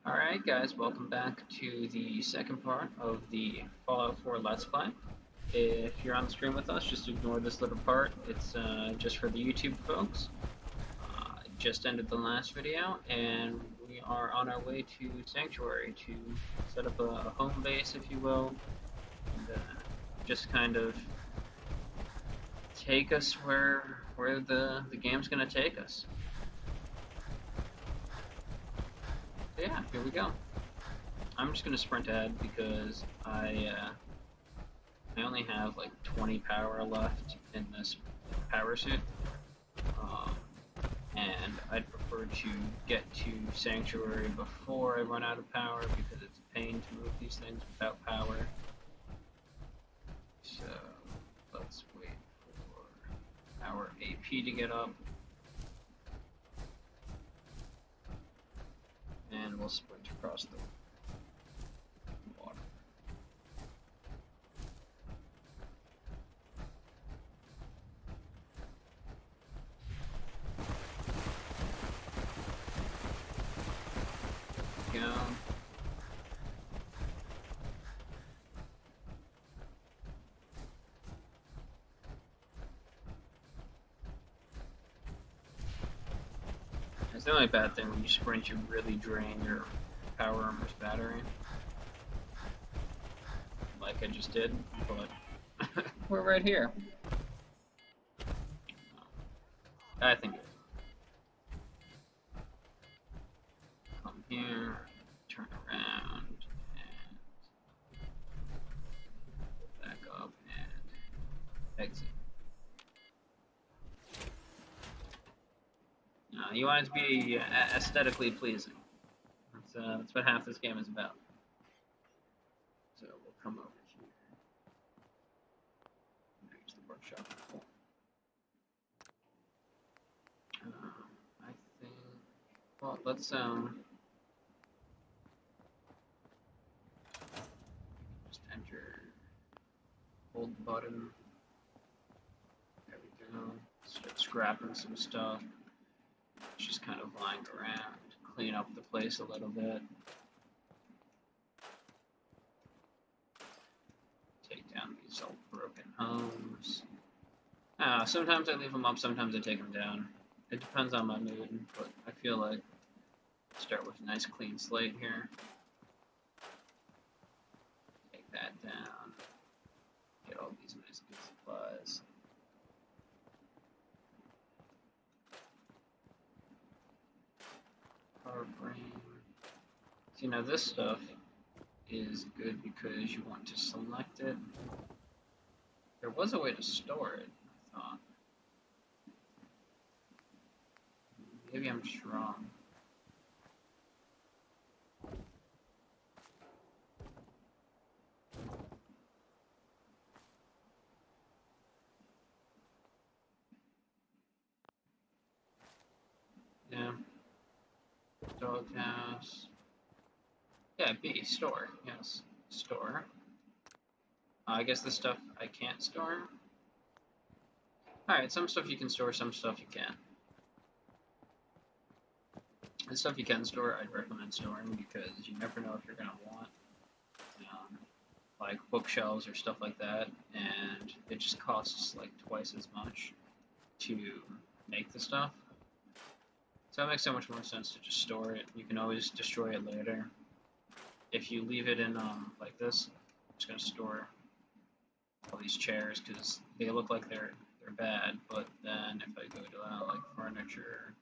Alright guys, welcome back to the second part of the Fallout 4 Let's Play. If you're on the stream with us, just ignore this little part. It's just for the YouTube folks. Just ended the last video, and we are on our way to Sanctuary to set up a home base, if you will, and just kind of take us where the game's going to take us. So yeah, here we go. I'm just gonna sprint ahead because I only have like 20 power left in this power suit, um, and I'd prefer to get to Sanctuary before I run out of power because it's a pain to move these things without power. So let's wait for our AP to get up, and we'll sprint across the water. Go. It's the only bad thing when you sprint, you really drain your power armor's battery. Like I just did, but we're right here. I think come here, turn around, and back up, and exit. You want it to be aesthetically pleasing. That's what half this game is about. So we'll come over here. There's the workshop. I think. Well, let's just enter. Hold the button. There we go. Start scrapping some stuff. Just kind of lying around, clean up the place a little bit. Take down these old broken homes. Sometimes I leave them up, sometimes I take them down. It depends on my mood, but I feel like start with a nice clean slate here. Take that down. Get all these nice good supplies. Power frame. See, now this stuff is good because you want to select it. There was a way to store it, I thought. Maybe I'm just wrong. Yeah. Doghouse. Yeah, B, store. Yes, store. I guess the stuff I can't store. Alright, some stuff you can store, some stuff you can't. The stuff you can store, I'd recommend storing because you never know if you're going to want like bookshelves or stuff like that, and it just costs like twice as much to make the stuff. So it makes so much more sense to just store it. You can always destroy it later. If you leave it in like this, I'm just going to store all these chairs because they look like they're bad, but then if I go to like furniture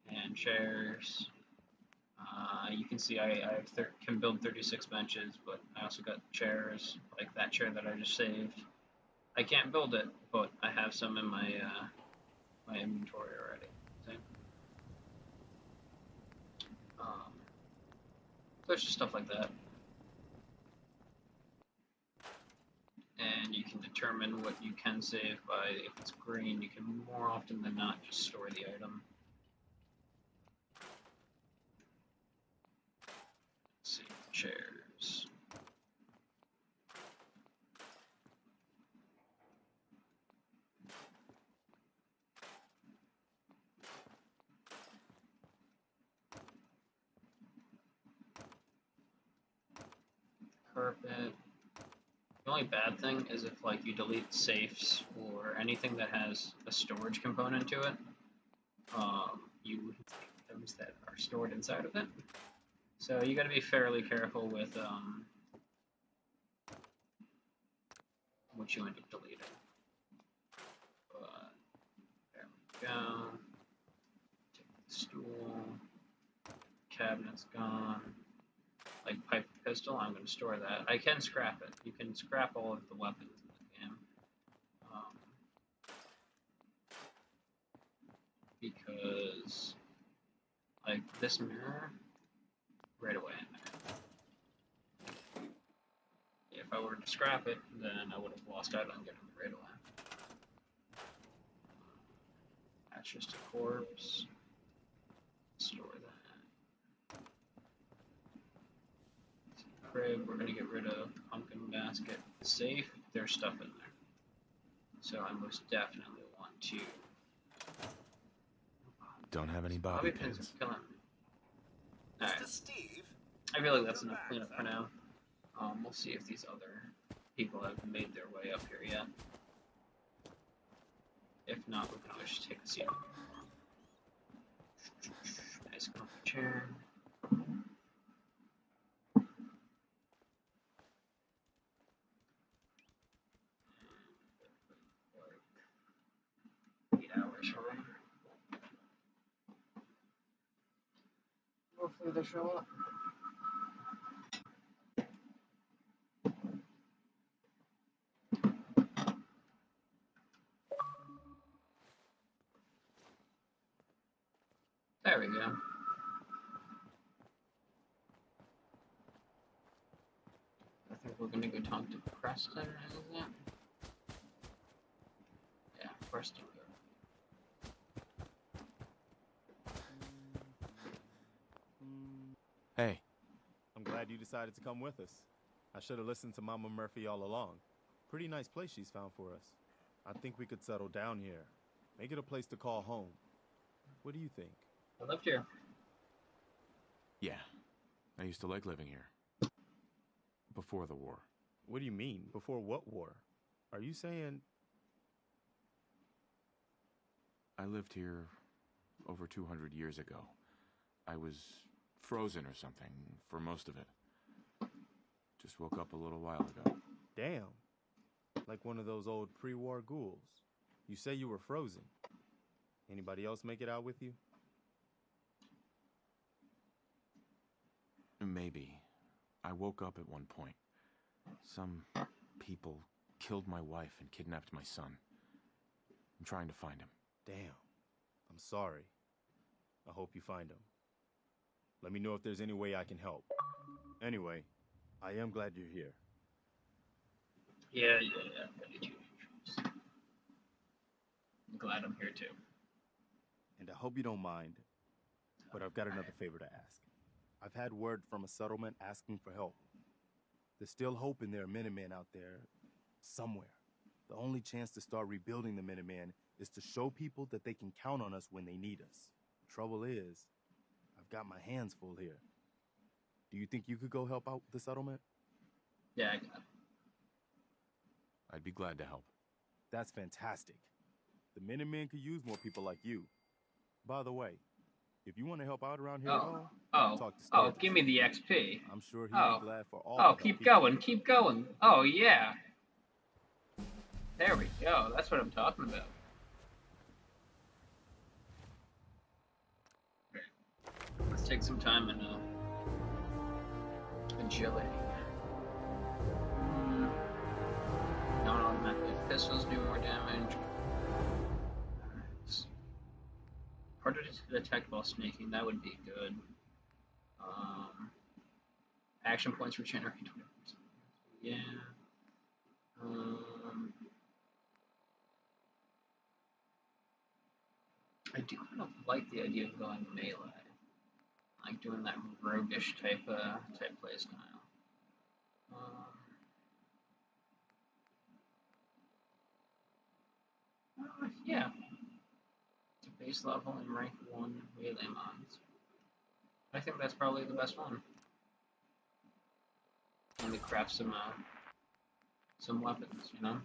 and chairs, you can see I can build 36 benches, but I also got chairs, like that chair that I just saved. I can't build it, but I have some in my my inventory already. See? So it's just stuff like that. And you can determine what you can save by, if it's green, you can more often than not just store the item. Let's see, chairs. carpet. The only bad thing is if like you delete safes or anything that has a storage component to it, you take items that are stored inside of it. So you got to be fairly careful with what you end up deleting. But there we go. Take the stool. Cabinet's gone. Like pipe pistol, I'm going to store that. I can scrap it. You can scrap all of the weapons in the game. Because, like, this mirror, right away in there. If I were to scrap it, then I would have lost out on getting it right away. That's just a corpse. Store that. Crib, we're going to get rid of pumpkin basket. Safe, there's stuff in there. So I most definitely want to. Don't have any bobby pins. Are killing me. Alright. Steve? I feel like that's enough cleanup for now. We'll see if these other people have made their way up here yet. If not, we can always just take a seat. Nice comfy chair. Like 8 hours already. Hopefully they show up. There we go. I think we're gonna go talk to Preston, isn't it? Yeah, Preston. Hey. I'm glad you decided to come with us. I should have listened to Mama Murphy all along. Pretty nice place she's found for us. I think we could settle down here. Make it a place to call home. What do you think? I lived here. Yeah. I used to like living here. Before the war. What do you mean? Before what war? Are you saying... I lived here over 200 years ago. I was frozen or something for most of it. Just woke up a little while ago. Damn. Like one of those old pre-war ghouls. You say you were frozen. Anybody else make it out with you? Maybe. I woke up at one point. Some people killed my wife and kidnapped my son. I'm trying to find him. Damn. I'm sorry. I hope you find him. Let me know if there's any way I can help. Anyway, I am glad you're here. Yeah. I'm glad I'm here too. And I hope you don't mind, but I've got another favor to ask. I've had word from a settlement asking for help. There's still hope in there are Minutemen out there somewhere. The only chance to start rebuilding the Minutemen is to show people that they can count on us when they need us. Trouble is, I've got my hands full here. Do you think you could go help out the settlement? Yeah, I got it. I'd be glad to help. That's fantastic. The Minutemen could use more people like you. By the way, if you want to help out around here at all, talk to Sturgis. Give me the XP. I'm sure he'd be glad for all. Oh, keep going. Oh, yeah. There we go. That's what I'm talking about. Okay. Let's take some time and agility. Non-automatic pistols do more damage. Alright. Harder to detect while sneaking, that would be good. Action points regenerate 20%. Yeah. I do kind of like the idea of going melee. Like doing that roguish type playstyle. Yeah. It's a base level and rank 1 melee mods. I think that's probably the best one. need to craft some weapons, you know?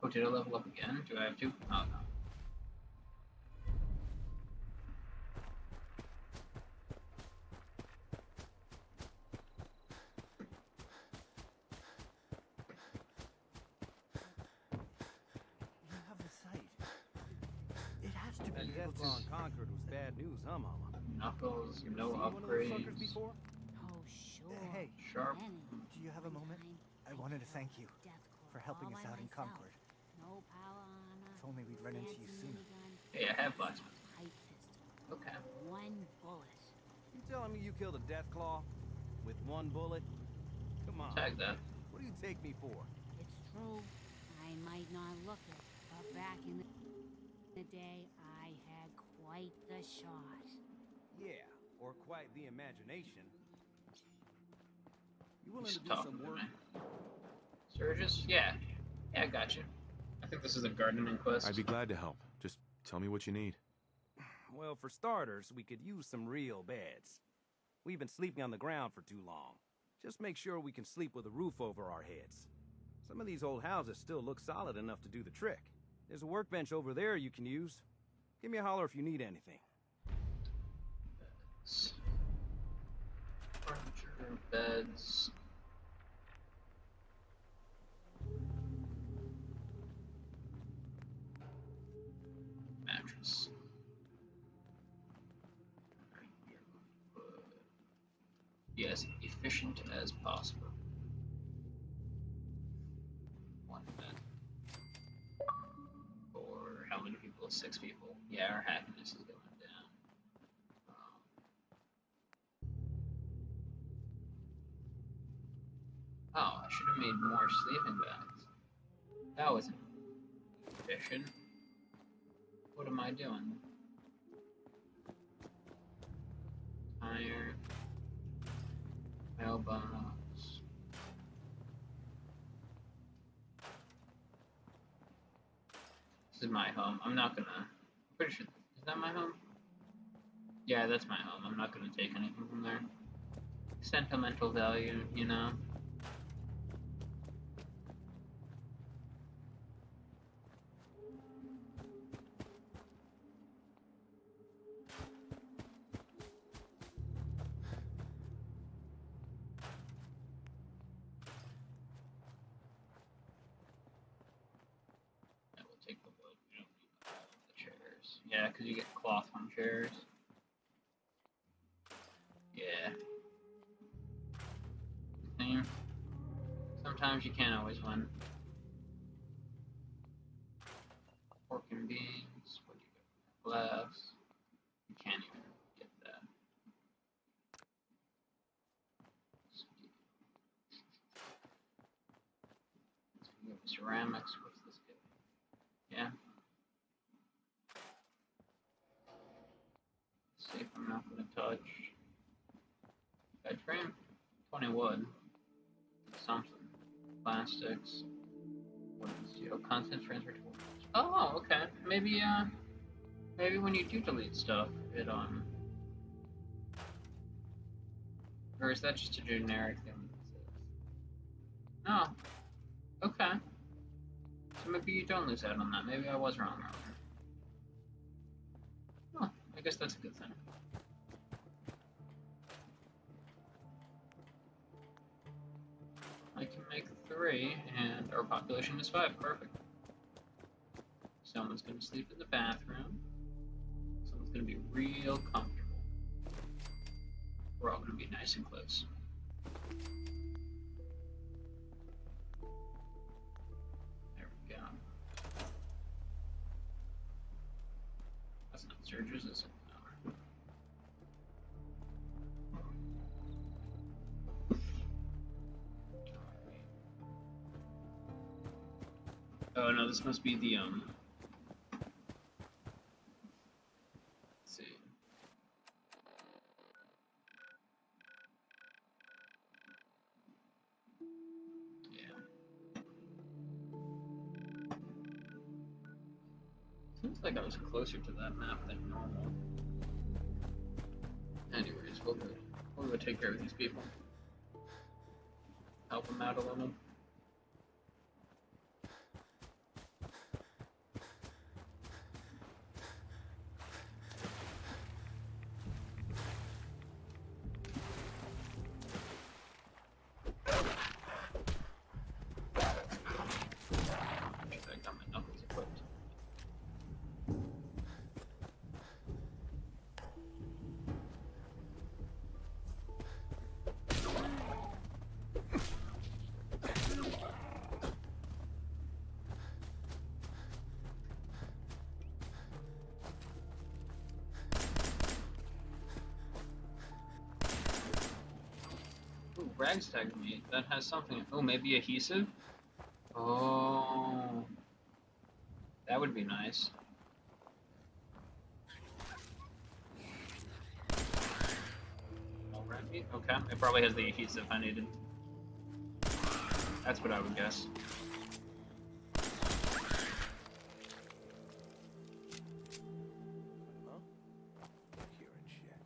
Oh, did I level up again? Do I have to? Oh, no. You have the sight. It has to be That able Deathclaw to... and Concord was bad news, huh, Mama? Knuckles, You ever no seen one of those suckers upgrades. before? Oh, sure. Hey, Sharp. do you have a moment? I wanted to thank you for helping us out in Concord. No power armor. If only we'd run into you fancy sooner. minigun, Hey, I have blacksmith. tight pistol. Okay. One bullet. You telling me you killed a Deathclaw with one bullet? Come on. Tag that. What do you take me for? It's true. I might not look it, but back in the day, I had quite the shot. Yeah, or quite the imagination. You willing He's to do talking some to work? me. Sturgis? Yeah. Yeah, I got you. I think this is a gardening quest. I'd be glad to help. Just tell me what you need. Well, for starters, we could use some real beds. We've been sleeping on the ground for too long. Just make sure we can sleep with a roof over our heads. Some of these old houses still look solid enough to do the trick. There's a workbench over there you can use. Give me a holler if you need anything. Furniture, beds. Mattress. Be as efficient as possible. One bed. For how many people? 6 people. Yeah, our happiness is going down. Oh, I should have made more sleeping bags. That wasn't efficient. What am I doing? Tire. Mailbox. This is my home. I'm not gonna. I'm pretty sure. Is that my home? Yeah, that's my home. I'm not gonna take anything from there. Sentimental value, you know? Yeah, we'll take the wood. We don't need all of the chairs. Yeah, because you get cloth on chairs. Yeah. See? Sometimes you can't always win. Pork and beans. What do you get? Glass. You can't even get that. Ceramics. What's this give? Yeah. See if I'm not gonna touch. Bed frame. 20 wood. Something. Plastics. What is steel? Constant transfer to. Oh, okay. Maybe maybe when you do delete stuff, it or is that just a generic thing? Oh, okay. So maybe you don't lose out on that. Maybe I was wrong earlier. Oh, I guess that's a good thing. I can make 3, and our population is 5. Perfect. Someone's gonna sleep in the bathroom. Someone's gonna be real comfortable. We're all gonna be nice and close. There we go. That's not Surges, is it? No. Oh no, this must be the let's see. Yeah. Seems like I was closer to that map than normal. Anyways, we'll go take care of these people. help him out a little. I got my knuckles equipped. Ooh, rags tagged me. That has something. Oh, maybe adhesive? Oh. That would be nice. Alright, okay. It probably has the adhesive I needed. That's what I would guess. Hearing shit.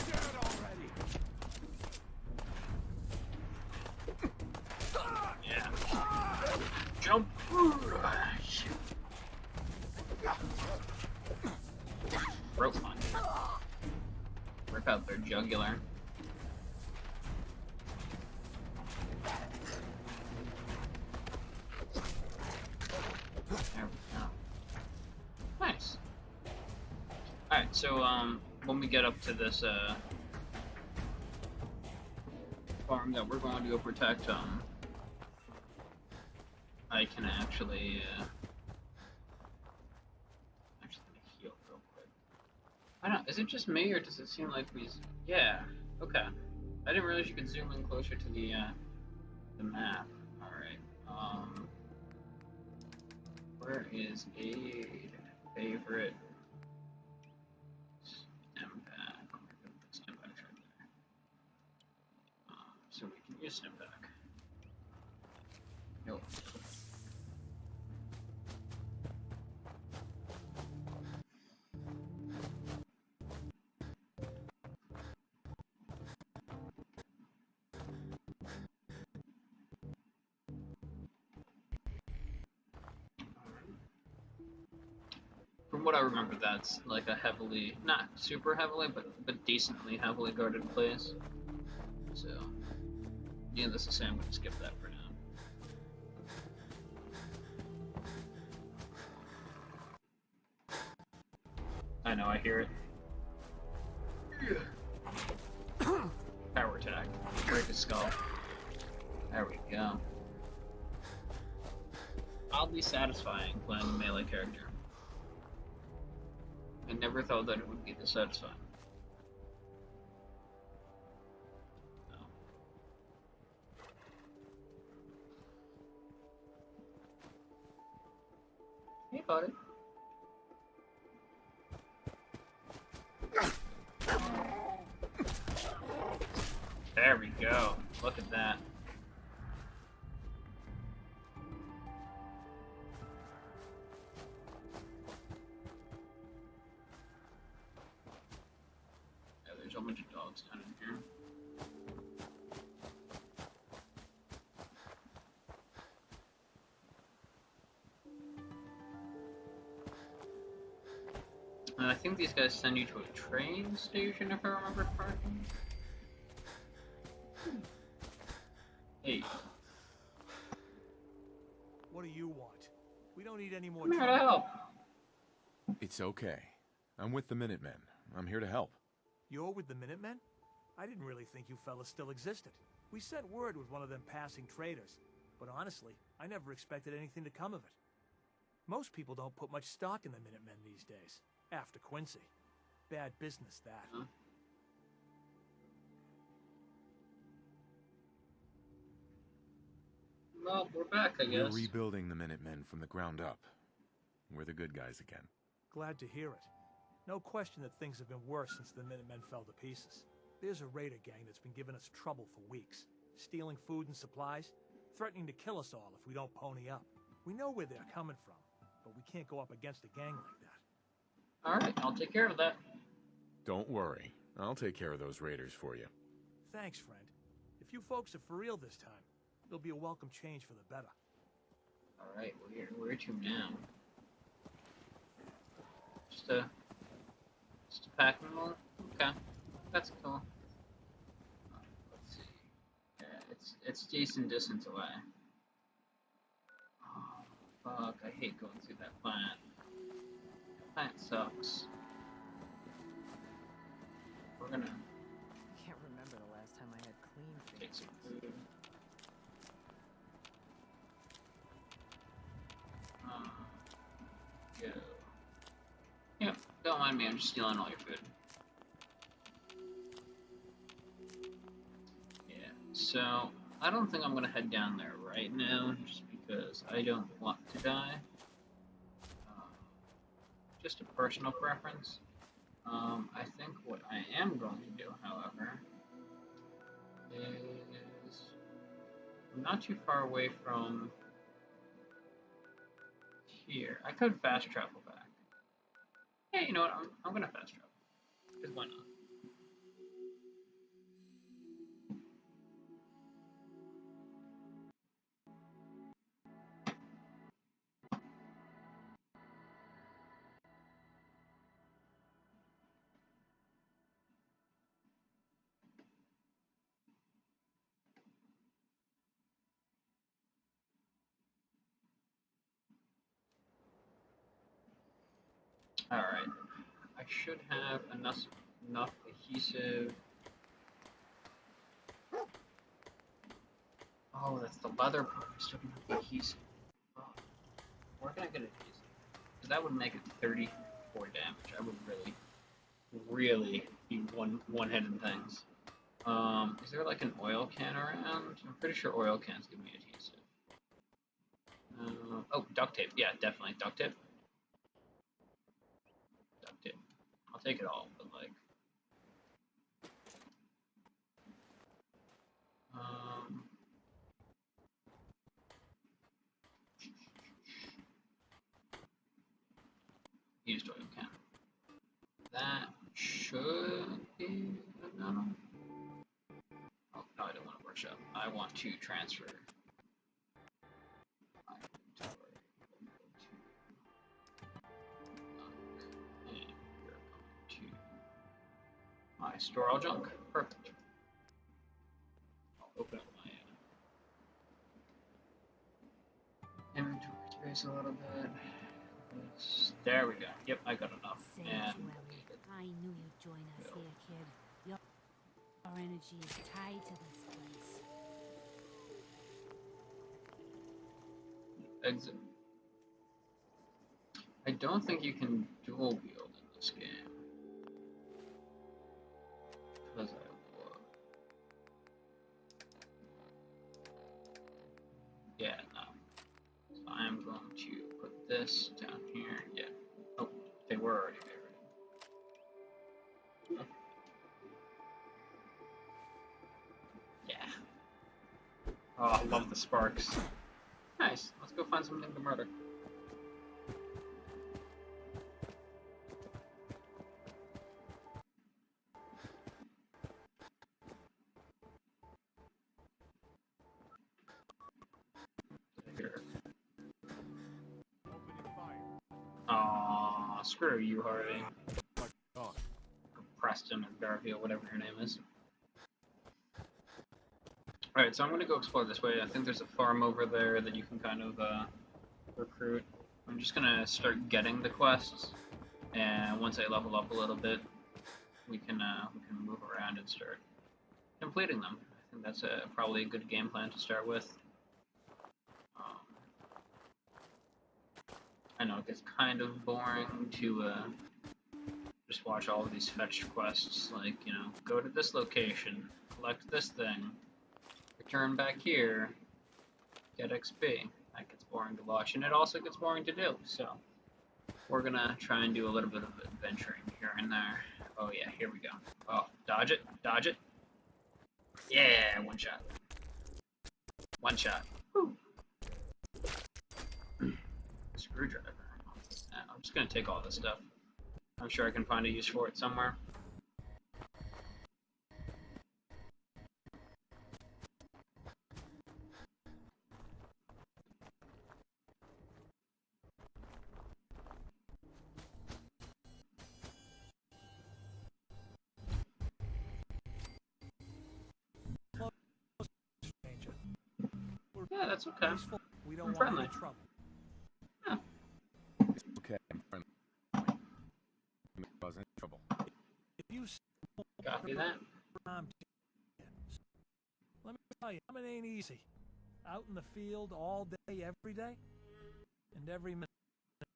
Dead already. Yeah. Jump! Shoot. Rope punch. Rip out their jugular. There we go. Nice. Alright, so when we get up to this farm that we're going to go protect, I can actually heal real quick. I don't know, is it just me or does it seem like yeah, okay. I didn't realize you could zoom in closer to the map. Alright, where is aid? Favorite stim pack. Stim pack's right there. So we can use stim pack. Yo. From what I remember, that's like a heavily, not super heavily, but decently heavily guarded place. So, needless to say, I'm gonna skip that for now. I know, I hear it. Power attack. Break his skull. There we go. Oddly satisfying playing a melee character. I never thought that it would be this satisfying. No. Hey, buddy. There we go. Look at that. Yeah, there's a bunch of dogs down in here. And I think these guys send you to a train station, if I remember correctly. Hey. What do you want? We don't need any more I'm here to trouble. help. It's okay. I'm with the Minutemen. I'm here to help. You're with the Minutemen? I didn't really think you fellas still existed. We sent word with one of them passing traders, but honestly, I never expected anything to come of it. Most people don't put much stock in the Minutemen these days, after Quincy. Bad business, that. Huh? Well, we're back, I We're guess. rebuilding the Minutemen from the ground up. We're the good guys again. Glad to hear it. No question that things have been worse since the Minutemen fell to pieces. There's a raider gang that's been giving us trouble for weeks, stealing food and supplies, threatening to kill us all if we don't pony up. We know where they're coming from. but we can't go up against a gang like that. Alright, I'll take care of that. Don't worry. I'll take care of those raiders for you. Thanks, friend. If you folks are for real this time, it'll be a welcome change for the better. Alright, where to now? Just a packing mule? Okay. That's cool. Let's see. Yeah, it's decent distance away. Oh, fuck, I hate going through that plant. Plant sucks. We're gonna Can't remember the last time I had clean take some fingerprints. food. Go. Yep, don't mind me, I'm just stealing all your food. Yeah, so I don't think I'm gonna head down there right now, just because I don't want to die. Just a personal preference. I think what I am going to do, however, is I'm not too far away from here. I could fast travel back. Yeah, you know what? I'm gonna fast travel. Because why not? Alright. I should have enough adhesive. Oh, that's the leather part. I still don't have adhesive. Oh. Where can I get adhesive? Because that would make it 34 damage. I would really be one-hitting things. Is there like an oil can around? I'm pretty sure oil cans give me adhesive. Oh, duct tape. Yeah, definitely duct tape. Duct tape. I'll take it all, but like, used oil can. That should be enough. Oh, no, I don't want to workshop. I want to transfer my inventory and we're going to my store all junk. Perfect. I'll open up my inventory space a little bit. There we go. Yep, I got enough. Sanctuary. I knew you'd join us here, kid. Your energy is tied to this place. Exit. I don't think you can dual wield in this game. Because I will. Yeah, no. So I'm going to put this down here. Yeah. Oh, they were already there. Yeah. Oh, I love the sparks. Nice. Let's go find something to murder. Here. Aw, screw you, Harvey. Oh, Preston or Garfield, whatever your name is. Alright, so I'm going to go explore this way. I think there's a farm over there that you can kind of recruit. I'm just going to start getting the quests, and once I level up a little bit, we can move around and start completing them. I think that's probably a good game plan to start with. I know it gets kind of boring to just watch all of these fetched quests, like, you know, go to this location, collect this thing, return back here, get XP. That gets boring to watch, and it also gets boring to do, so we're gonna try and do a little bit of adventuring here and there. Oh yeah, here we go. Oh, dodge it, dodge it. Yeah, one shot. One shot. Woo. Screwdriver. just gonna take all this stuff. I'm sure I can find a use for it somewhere. Stranger. We're Yeah, that's okay. peaceful. We don't I'm want friendly. any trouble. Yeah. It's okay, I'm friendly. You may cause any trouble. If you Copy that. let me tell you, it ain't easy. Out in the field all day, every day, and every minute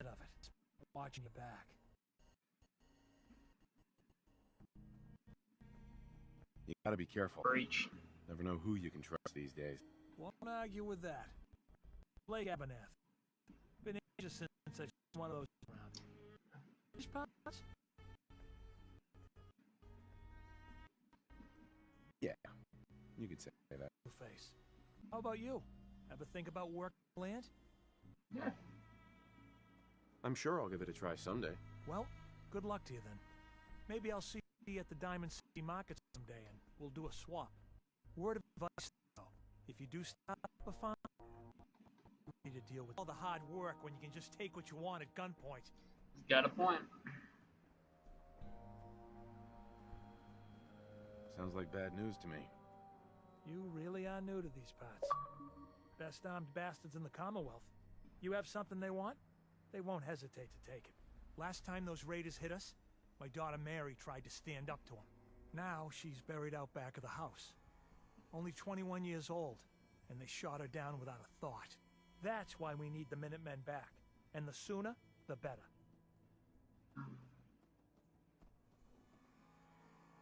of it, watching your back. You gotta be careful. Breach. Never know who you can trust these days. Won't argue with that. Blake Abernathy. Been ages since I've seen one of those around. These parts? Yeah, you could say that. Face. How about you? Ever think about work land? Yeah. I'm sure I'll give it a try someday. Well, good luck to you then. Maybe I'll see you at the Diamond City Market someday and we'll do a swap. Word of advice, though. If you do stop a farm, you need to deal with all the hard work when you can just take what you want at gunpoint. He's got a point. Sounds like bad news to me. You really are new to these parts. Best armed bastards in the Commonwealth. You have something they want, they won't hesitate to take it. Last time those raiders hit us, my daughter Mary tried to stand up to them. Now she's buried out back of the house. Only 21 years old, and they shot her down without a thought. That's why we need the Minutemen back. And the sooner, the better.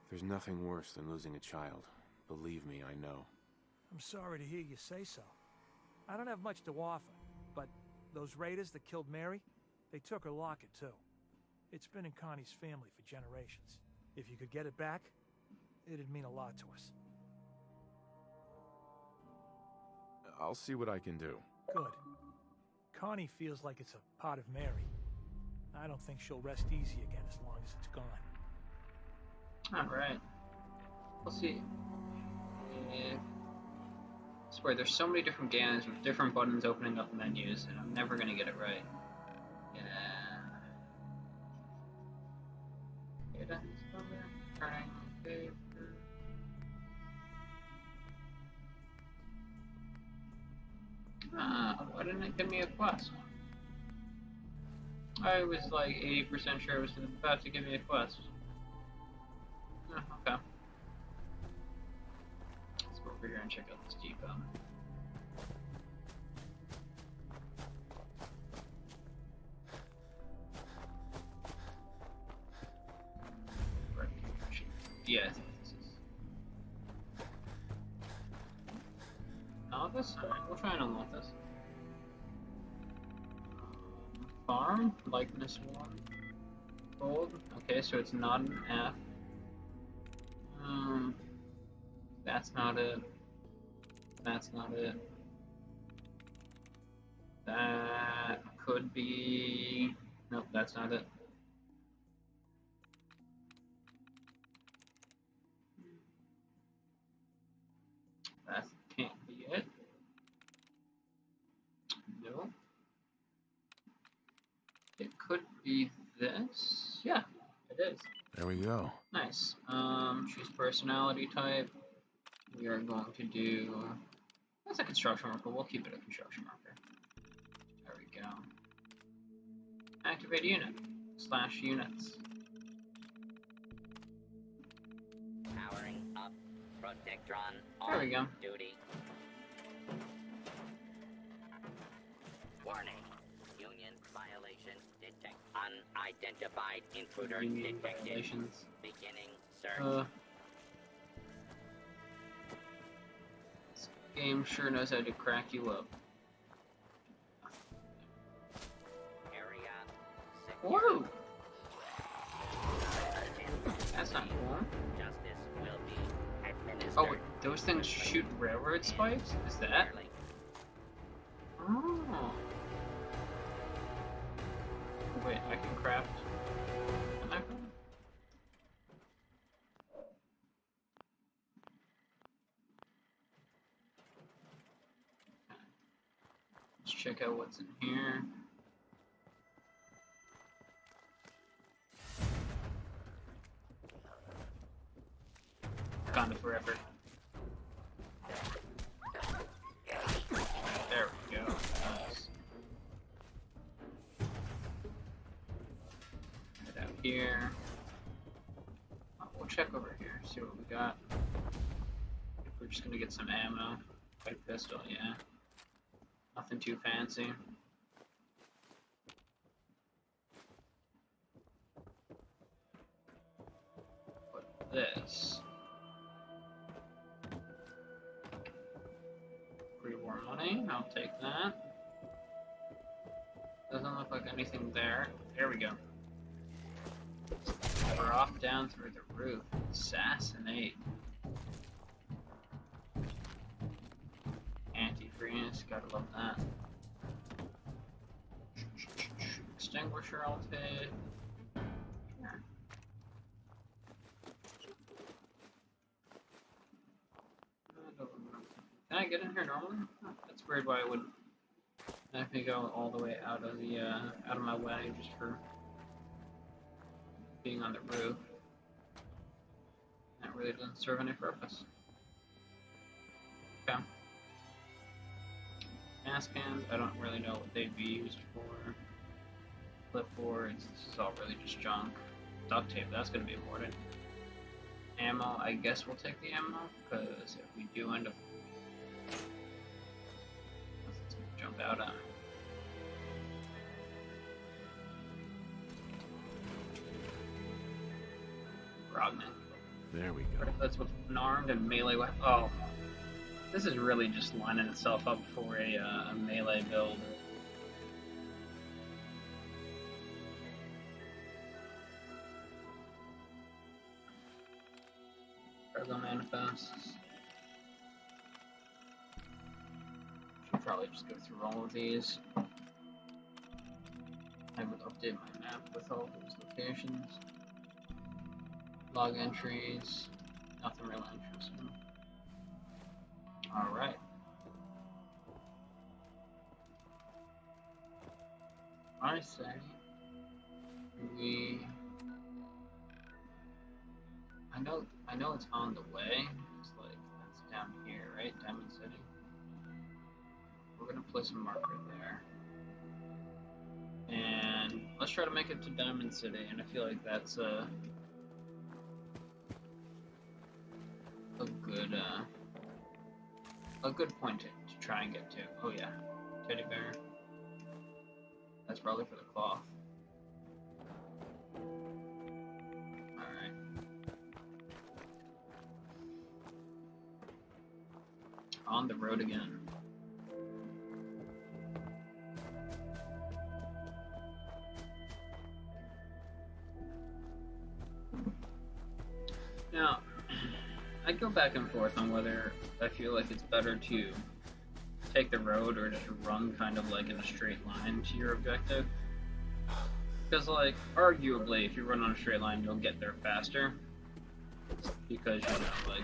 There's nothing worse than losing a child. Believe me, I know. I'm sorry to hear you say so. I don't have much to offer, but those raiders that killed Mary, they took her locket too. It's been in Connie's family for generations. If you could get it back, it'd mean a lot to us. I'll see what I can do. Good. Connie feels like it's a part of Mary. I don't think she'll rest easy again as long as it's gone. Alright. We'll see. Yeah. I swear, there's so many different games with different buttons opening up menus, and I'm never gonna get it right. Yeah. Data discover, turning on paper. Why didn't it give me a quest? I was like 80% sure it was about to give me a quest. Oh, okay. Let's go over here and check out this depot. Yeah, I think this is. Novice? Alright, we'll try and unlock this. Farm, likeness 1. Gold. Okay, so it's not an F. That's not it. That's not it. That could be. Nope, that's not it. That can't be it. No. It could be this. Yeah, it is. There we go. Nice. Choose personality type. We are going to do. That's a construction marker. We'll keep it a construction marker. There we go. Activate unit. / units. Powering up. Protectron There we go. on duty. Warning. Union violation detect. Unidentified intruder Union detected. violations. Beginning search. This game sure knows how to crack you up. Area Whoa! That's not cool. Justice will be administered. Oh, wait, those things shoot railroad spikes? Is that? Oh. Wait, I can craft an iPhone? Let's check out what's in here. Kinda forever. There we go. Nice. Head out here. Oh, we'll check over here, see what we got. We're just gonna get some ammo. White pistol, yeah. Nothing too fancy. But this. Pre-war money, I'll take that. Doesn't look like anything there. There we go. Drop down through the roof. Assassinate. Antifreeze, gotta love that. Extinguisher I'll take. Here. Can I get in here normally? Oh, that's weird why I would have me go all the way out of the out of my way just for being on the roof. That really doesn't serve any purpose. Okay. Gas cans, I don't really know what they'd be used for. Clipboards, this is all really just junk. Duct tape, that's gonna be important. Ammo, I guess we'll take the ammo, because if we do end up... Let's jump out on it. Brognan. There we go. That's with an armed and melee weapon. Oh, this is really just lining itself up for a melee build. Cargo manifests. Should probably just go through all of these. I would update my map with all those locations. Log entries. Nothing really interesting. Alright. I say we... I know it's on the way. It's like, that's down here, right? Diamond City. We're gonna place a marker there. And let's try to make it to Diamond City, and I feel like that's a good point to try and get to. Oh yeah, teddy bear. That's probably for the cloth. Alright. On the road again. Now, I go back and forth on whether I feel like it's better to take the road or just run kind of like in a straight line to your objective. Because, like, arguably, if you run on a straight line, you'll get there faster. Because, you know, like,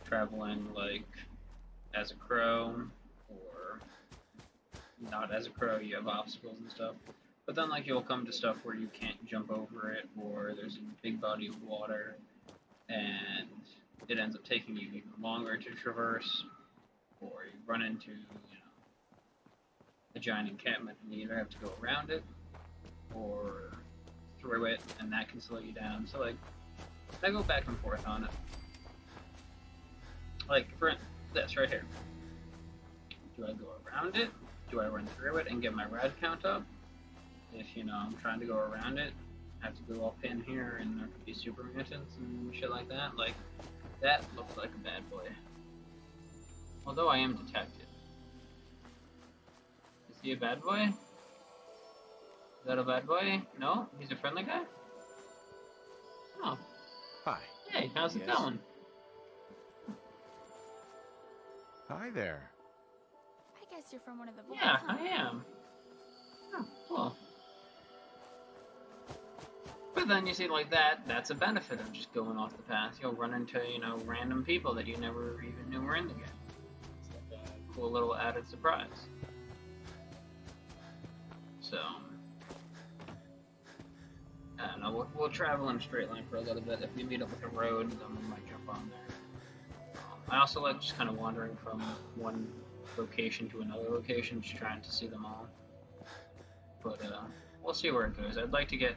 traveling, like, as a crow, or not as a crow, you have obstacles and stuff. But then, like, you'll come to stuff where you can't jump over it, or there's a big body of water, and it ends up taking you even longer to traverse, or you run into, you know, a giant encampment and you either have to go around it, or through it, and that can slow you down. So, like, I go back and forth on it. Like, for this right here. Do I go around it? Do I run through it and get my rad count up? If, you know, I'm trying to go around it, I have to go up in here, and there could be super mutants and shit like that. Like, that looks like a bad boy. Although I am detected. Is he a bad boy? Is that a bad boy? No? He's a friendly guy? Oh. Hi. Hey, how's it Yes. going? Hi there. I guess you're from one of the vaults, Yeah, huh? I am. Oh, cool. then you see like that's a benefit of just going off the path. You'll run into, you know, random people that you never even knew were in the game. It's like a cool little added surprise. So, I don't know, we'll travel in a straight line for a little bit. If we meet up with a road, then we might jump on there. I also like just kind of wandering from one location to another location, just trying to see them all. But we'll see where it goes. I'd like to get,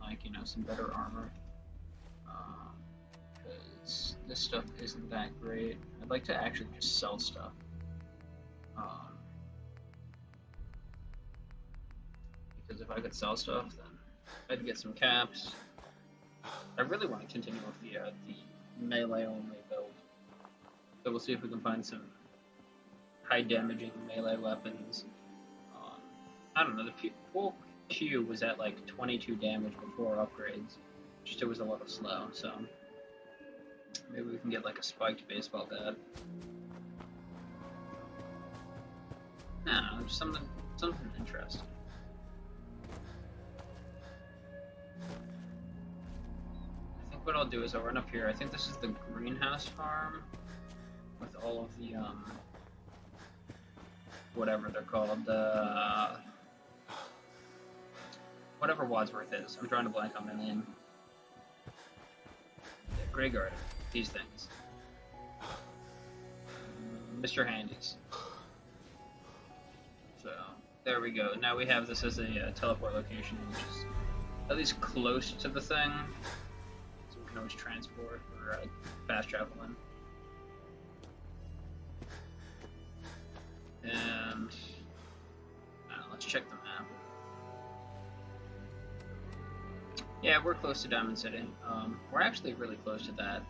like, you know, some better armor, because this stuff isn't that great. I'd like to actually just sell stuff. Because if I could sell stuff, then I'd get some caps. I really want to continue with the melee only build. So we'll see if we can find some high damaging melee weapons. I don't know, the full Q was at like 22 damage before upgrades. Just it was a little slow, so maybe we can get like a spiked baseball bat. I don't know, just something interesting. I think what I'll do is I'll run up here. I think this is the greenhouse farm with all of the whatever they're called, whatever Wadsworth is. I'm drawing a blank on the name. Yeah, Grey Garden. These things. Mr. Handy's. So, there we go. Now we have this as a teleport location, which is at least close to the thing. So we can always transport or fast travel in. And let's check the map. Yeah, we're close to Diamond City. We're actually really close to that.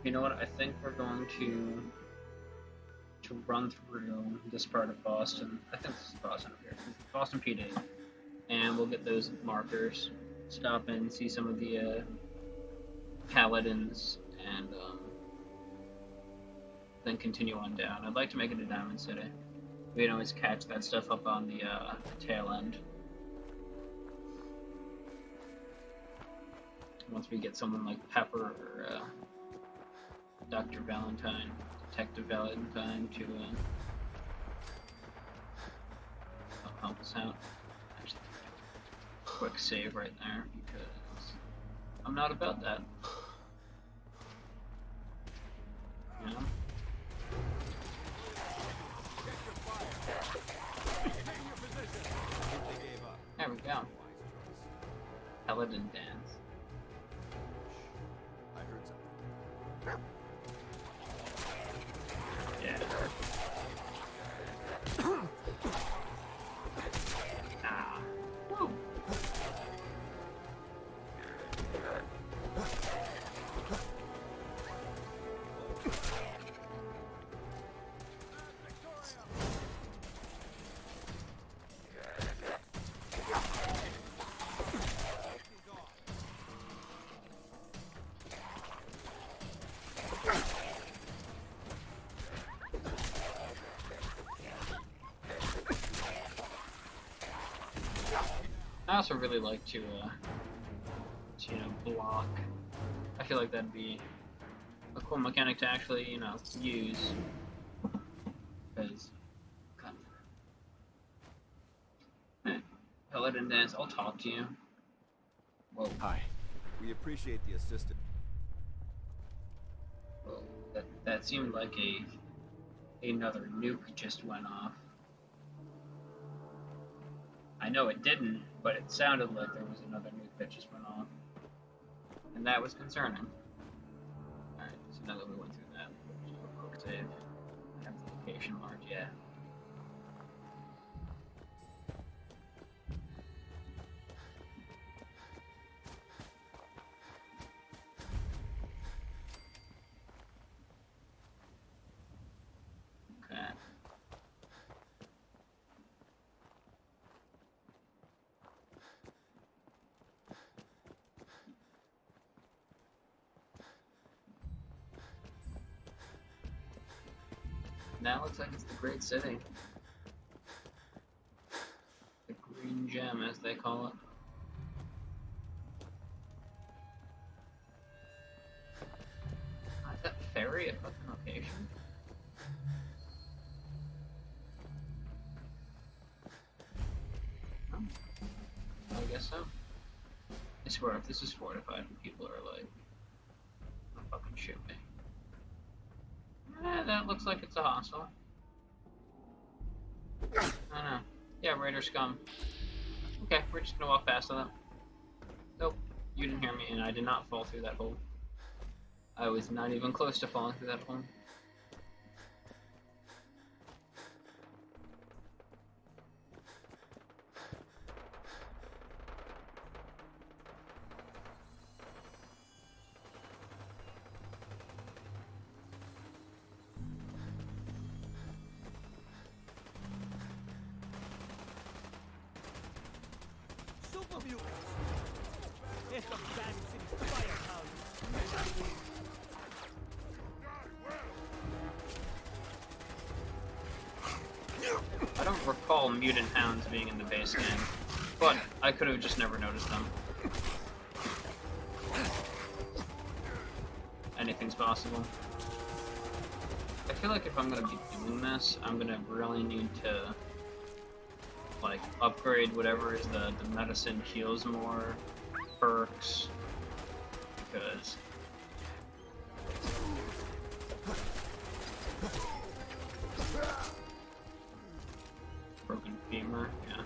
You know what? I think we're going to run through this part of Boston. I think this is Boston up here. Boston PD, and we'll get those markers. Stop in, see some of the paladins, and then continue on down. I'd like to make it to Diamond City. We can always catch that stuff up on the tail end. Once we get someone like Pepper or Dr. Valentine, Detective Valentine to help us out. Actually, quick save right there because I'm not about that. You know? There we go. Paladin dance. I heard something. Yeah. Ah. Woo. I also really like to you know, block. I feel like that'd be a cool mechanic to actually, you know, use. Because, Paladin dance, I'll talk to you. Whoa. Hi. We appreciate the assistance. Whoa. That seemed like another nuke just went off. I know it didn't, but it sounded like there was another nuke that just went off. And that was concerning. Alright, so now that we went through that, we'll just do a quick save. I have the location marked, yeah. Okay. Now it looks like it's the Great City. The Jam, as they call it. Is that ferry a fucking location? Oh, I guess so. I swear, if this is fortified, people are like, "Don't fucking shoot me." That looks like it's a hostel. I don't know. Yeah, Raider scum. Okay, we're just gonna walk past them. Nope, you didn't hear me, and I did not fall through that hole. I was not even close to falling through that hole. Super mutants! It's the Diamond City firehouse! I don't recall mutant hounds being in the base game, but I could have just never noticed them. Anything's possible. I feel like if I'm gonna be doing this, I'm gonna really need to like upgrade whatever is the medicine heals more perks, because broken femur, yeah.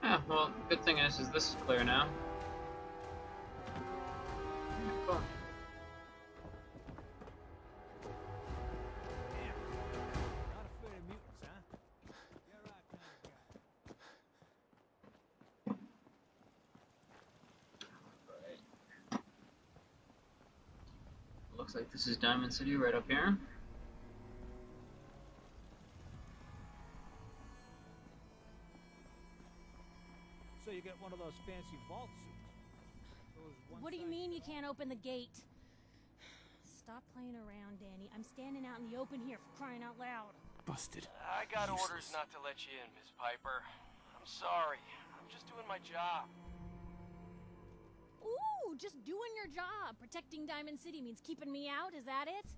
Yeah, well, good thing is this is clear now. Cool. Not afraid of mutants, huh? You're our kind of guy. Right. Looks like this is Diamond City right up here. So you get one of those fancy vault suits. What do you mean you can't open the gate? Stop playing around, Danny. I'm standing out in the open here, for crying out loud. Busted. I got orders not to let you in, Miss Piper. I'm sorry. I'm just doing my job. Ooh, just doing your job. Protecting Diamond City means keeping me out, is that it?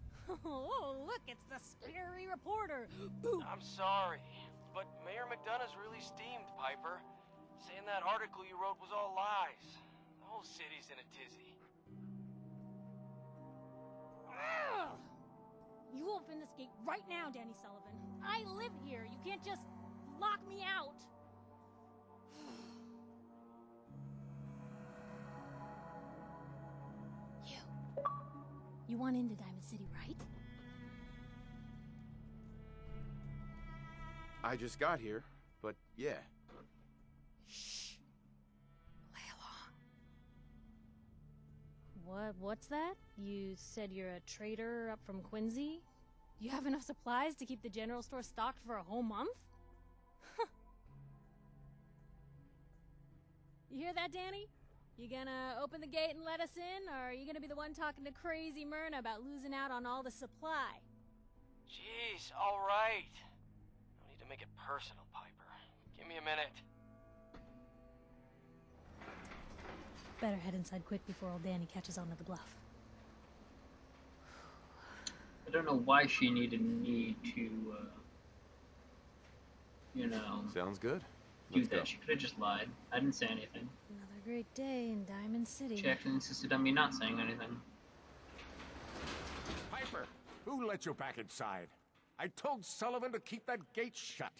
Oh, look, it's the scary reporter. Boom. I'm sorry, but Mayor McDonough's really steamed, Piper. Saying that article you wrote was all lies. The whole city's in a tizzy. Ugh. You open this gate right now, Danny Sullivan. I live here. You can't just lock me out. You want into Diamond City, right? I just got here, but yeah. Shh. Play along. What's that? You said you're a trader up from Quincy? You have enough supplies to keep the general store stocked for a whole month? You hear that, Danny? You gonna open the gate and let us in, or are you gonna be the one talking to crazy Myrna about losing out on all the supply? Jeez, all right. No need to make it personal, Piper. Give me a minute. Better head inside quick before old Danny catches on to the bluff. I don't know why she needed me to, you know, Sounds good. do Let's that. go. She could have just lied. I didn't say anything. Another great day in Diamond City. She actually insisted on me not saying anything. Piper, who let you back inside? I told Sullivan to keep that gate shut.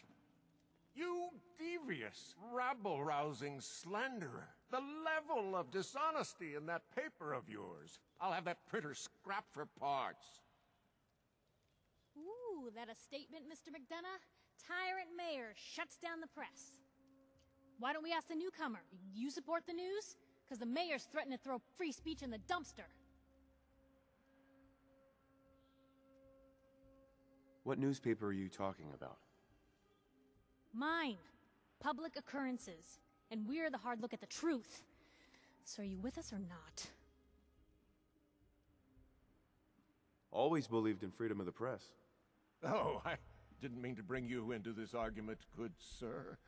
You devious, rabble-rousing slanderer. The level of dishonesty in that paper of yours. I'll have that printer scrapped for parts. Ooh, that a statement, Mr. McDonough? Tyrant mayor shuts down the press. Why don't we ask the newcomer? You support the news? Because the mayor's threatening to throw free speech in the dumpster. What newspaper are you talking about? Mine. Public Occurrences. And we're the hard look at the truth. So are you with us or not? Always believed in freedom of the press. Oh, I didn't mean to bring you into this argument, good sir.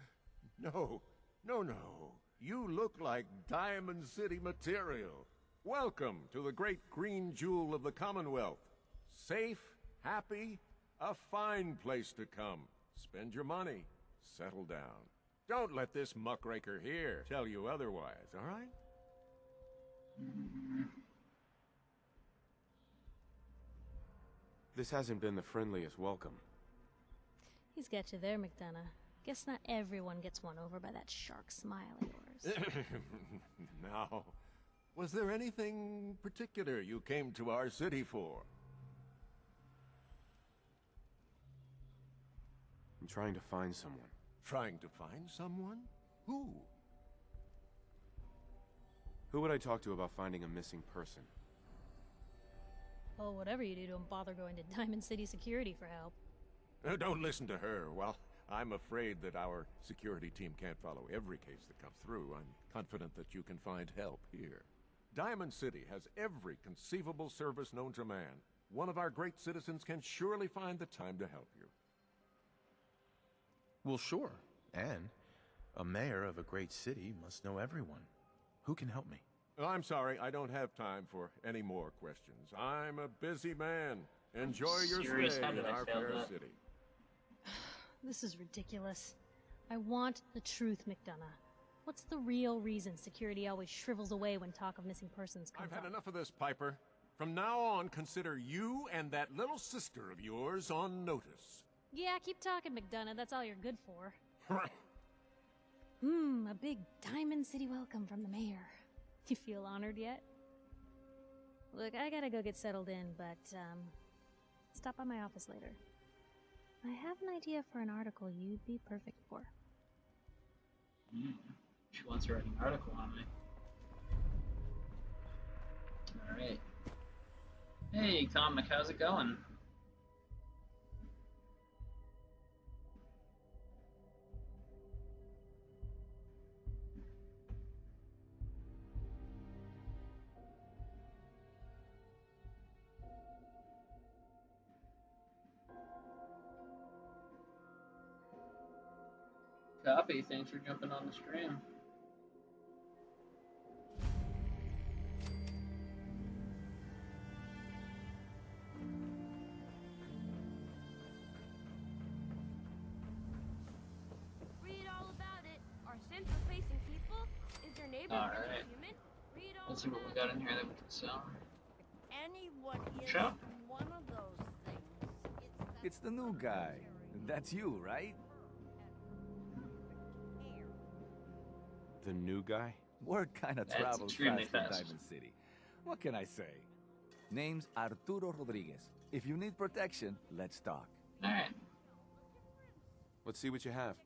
No, no, no. You look like Diamond City material. Welcome to the great green jewel of the Commonwealth. Safe, happy, a fine place to come. Spend your money, settle down. Don't let this muckraker here tell you otherwise, all right? This hasn't been the friendliest welcome. He's got you there, McDonough. Guess not everyone gets won over by that shark smile of yours. Now, was there anything particular you came to our city for? I'm trying to find someone. Trying to find someone? Who? Who would I talk to about finding a missing person? Well, whatever you do, don't bother going to Diamond City Security for help. Don't listen to her. Well, I'm afraid that our security team can't follow every case that comes through. I'm confident that you can find help here. Diamond City has every conceivable service known to man. One of our great citizens can surely find the time to help you. Well, sure. And a mayor of a great city must know everyone. Who can help me? Oh, I'm sorry, I don't have time for any more questions. I'm a busy man. Enjoy your Serious, stay how in did I our fail fair that? city. This is ridiculous. I want the truth, McDonough. What's the real reason security always shrivels away when talk of missing persons comes I've had up? enough of this, Piper. From now on, consider you and that little sister of yours on notice. Yeah, keep talking, McDonough. That's all you're good for. A big Diamond City welcome from the mayor. You feel honored yet? Look, I gotta go get settled in, but, stop by my office later. I have an idea for an article you'd be perfect for. She wants to write an article on me. Alright. Hey, comic, how's it going? Copy, thanks for jumping on the stream. Read all about it. Are central-facing people? Is their neighbor All really right. human? Read all Let's see what we got in here that we can sell. Anyone is Sure. one of those things. It's the new guy. That's you, right? The new guy? Word kind of That's travels extremely fast in fast. Diamond City. What can I say? Name's Arturo Rodriguez. If you need protection, let's talk. Alright. Let's see what you have.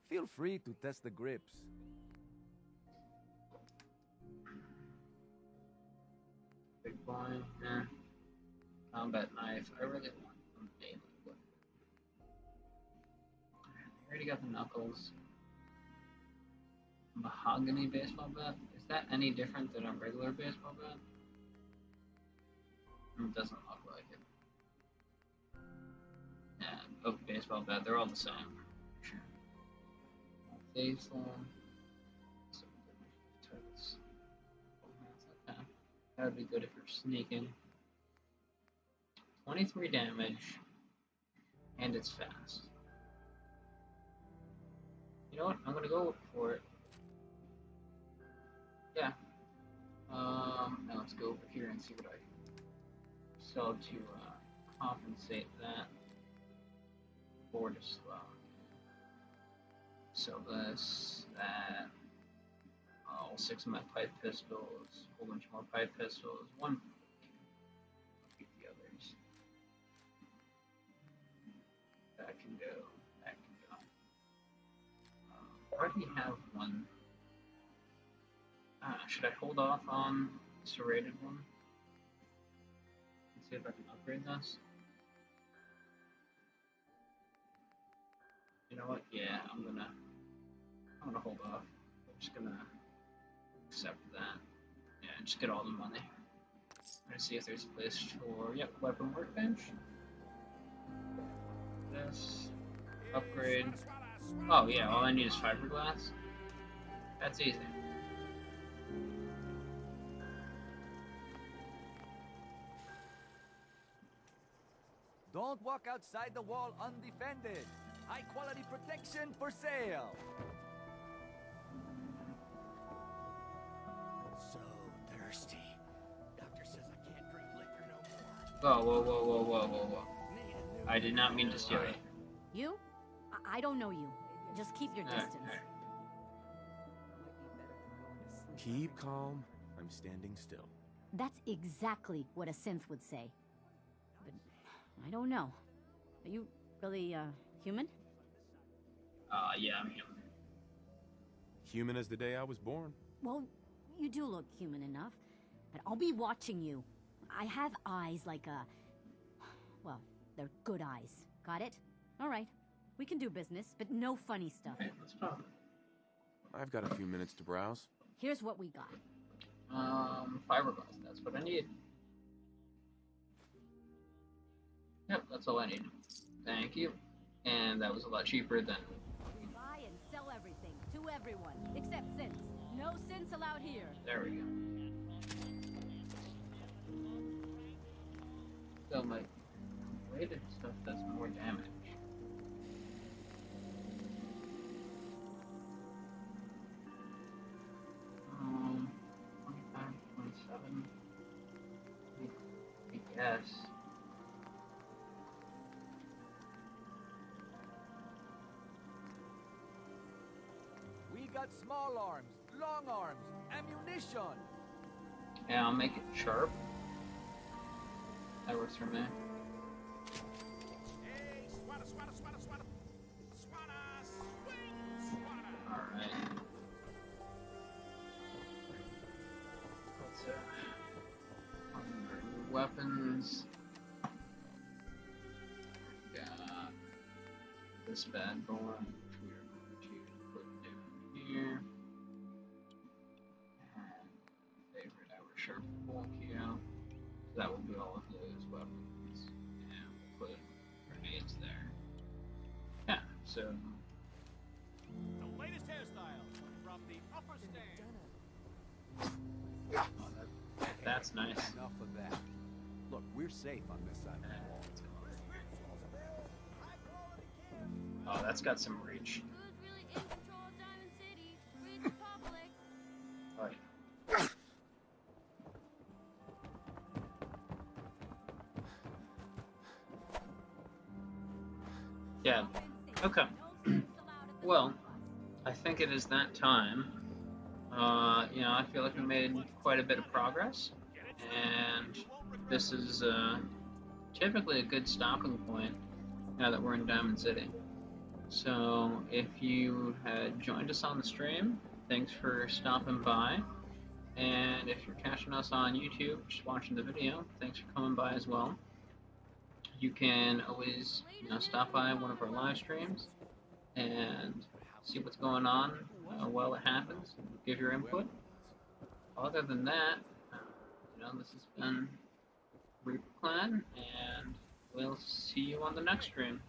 Feel free to test the grips. Big boy, yeah. Combat knife. I really want a melee weapon. I already got the knuckles. Mahogany baseball bat? Is that any different than a regular baseball bat? It doesn't look like it. Yeah, oak baseball bat, they're all the same. Sure. Wasteland. Turtles. Okay. That would be good if you're sneaking. 23 damage. And it's fast. You know what? I'm gonna go for it. Yeah. Now let's go over here and see what I can sell to compensate that for the slot. Sell this, that, all 6 of my pipe pistols, a whole bunch more pipe pistols, one. I'll keep the others. That can go. That can go. I already have one. Should I hold off on the serrated one? Let's see if I can upgrade this. You know what? Yeah, I'm gonna hold off. just gonna accept that. Yeah, just get all the money. I'm gonna see if there's a place for, yep, weapon workbench. This. Upgrade. Oh yeah, all I need is fiberglass. That's easy. Don't walk outside the wall undefended. High quality protection for sale. So thirsty. Doctor says I can't drink liquor no more. Whoa, whoa, whoa, whoa, whoa, whoa, whoa. I did not mean to steal it. You? I don't know you. Just keep your distance. Keep calm. I'm standing still. That's exactly what a synth would say. But I don't know. Are you really, human? Yeah, I'm human. Human as the day I was born. Well, you do look human enough. But I'll be watching you. I have eyes like a... Well, they're good eyes. Got it? All right. We can do business, but no funny stuff. Okay, let's talk. I've got a few minutes to browse. Here's what we got. Fiberglass, that's what I need. Yep, that's all I need. Thank you. And that was a lot cheaper than... We buy and sell everything, to everyone, except synths. No synths allowed here. There we go. So my weighted stuff does more damage. Um, 25, 27. I guess. We got small arms, long arms, ammunition. Yeah, I'll make it sharp. That works for me. Alright. Let's weapons. Got this bad boy, which we are going to put down here. And favorite our sharp bulk here. That will be all of those weapons. And we'll put grenades there. Yeah, so. The latest hairstyle from the upper stand. That's nice. Enough of that. Look, we're safe on this side of the wall. Oh, that's got some reach. Who's really in control of Diamond City? Read the public. Oh, yeah. Yeah. Okay. Well, I think it is that time. You know, I feel like we made quite a bit of progress, and this is typically a good stopping point now that we're in Diamond City. So, if you had joined us on the stream, thanks for stopping by. And if you're catching us on YouTube, just watching the video, thanks for coming by as well. You can always, you know, stop by one of our live streams and see what's going on while it happens. Give your input. Other than that, you know, this has been Reaper Clan, and we'll see you on the next stream.